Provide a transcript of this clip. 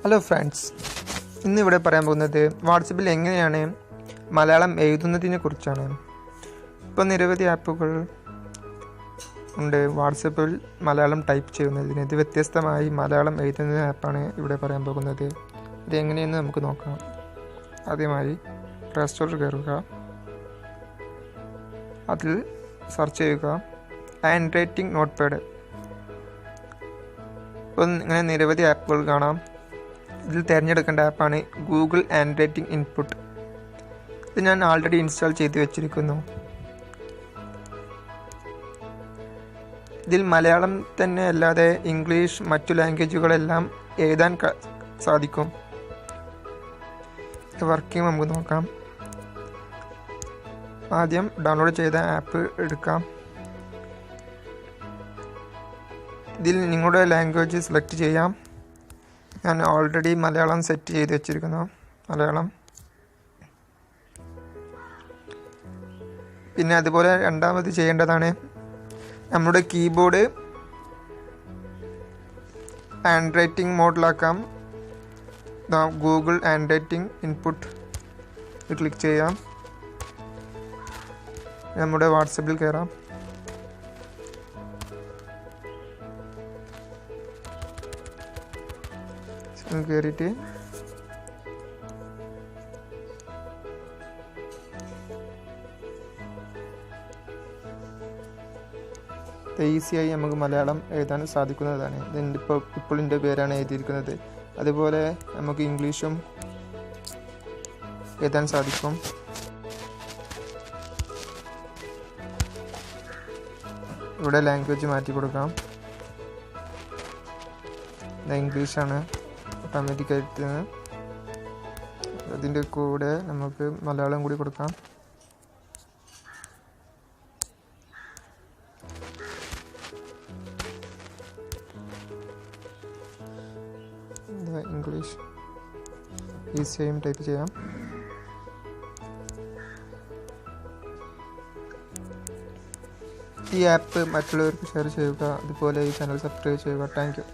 Hello friends, ഇന്നിവിടെ പറയാൻ പോകുന്നത് വാട്സപ്പിൽ എങ്ങനെയാണ് മലയാളം എഴുതുന്നതിനെ കുറിച്ചാണ്. ഇപ്പോൾ നിരവധി ആപ്പുകൾ ഉണ്ട് വാട്സപ്പിൽ മലയാളം ടൈപ്പ് ചെയ്യുന്നതിന്. ഇത് വ്യത്യസ്തമായി മലയാളം എഴുതുന്ന ആപ്പാണ് ഇവിടെ പറയാൻ പോകുന്നത്. ഇത് എങ്ങനെയെന്ന് നമുക്ക് നോക്കാം. ആദ്യമായി പ്ലേ സ്റ്റോറിൽ കയറുക, അതിൽ സെർച്ച് ചെയ്യുക ഹാൻഡ് റൈറ്റിംഗ് നോട്ട് പാഡ്. ഇപ്പോൾ ഇങ്ങനെ നിരവധി ആപ്പുകൾ കാണാം. ഇതിൽ തിരഞ്ഞെടുക്കേണ്ട ആപ്പാണ് ഗൂഗിൾ ഹാൻഡ് റൈറ്റിംഗ് ഇൻപുട്ട്. ഇത് ഞാൻ ആൾറെഡി ഇൻസ്റ്റാൾ ചെയ്ത് വെച്ചിരിക്കുന്നു. ഇതിൽ മലയാളം തന്നെ അല്ലാതെ ഇംഗ്ലീഷ്, മറ്റു ലാംഗ്വേജുകളെല്ലാം എഴുതാൻ സാധിക്കും. വർക്കിംഗ് നമുക്ക് നോക്കാം. ആദ്യം ഡൗൺലോഡ് ചെയ്ത ആപ്പ് എടുക്കാം. ഇതിൽ നിങ്ങളുടെ ലാംഗ്വേജ് സെലക്ട് ചെയ്യാം. ഞാൻ ഓൾറെഡി മലയാളം സെറ്റ് ചെയ്ത് വെച്ചിരിക്കുന്നു. മലയാളം. പിന്നെ അതുപോലെ രണ്ടാമത് ചെയ്യേണ്ടതാണ് നമ്മുടെ കീബോർഡ് ഹാൻഡ് റൈറ്റിംഗ് മോഡിലാക്കാം. Google hand writing input click ചെയ്യാം. നമ്മുടെ വാട്സപ്പിൽ കയറാം. കയറിയിട്ട് ഈസിയായി നമുക്ക് മലയാളം എഴുതാൻ സാധിക്കുന്നതാണ്. ഇപ്പോൾ എൻ്റെ പേരാണ് എഴുതിയിരിക്കുന്നത്. അതുപോലെ നമുക്ക് ഇംഗ്ലീഷും എഴുതാൻ സാധിക്കും. ഇവിടെ ലാംഗ്വേജ് മാറ്റി കൊടുക്കാം. ഇംഗ്ലീഷാണ് ഓട്ടോമാറ്റിക്കായിട്ട്. അതിൻ്റെ കൂടെ നമുക്ക് മലയാളം കൂടി കൊടുക്കാം. ഇംഗ്ലീഷ് ഈസിയായും ടൈപ്പ് ചെയ്യാം. ഈ ആപ്പ് മറ്റുള്ളവർക്ക് ഷെയർ ചെയ്യുക. അതുപോലെ ഈ ചാനൽ സബ്സ്ക്രൈബ് ചെയ്യുക. Thank you.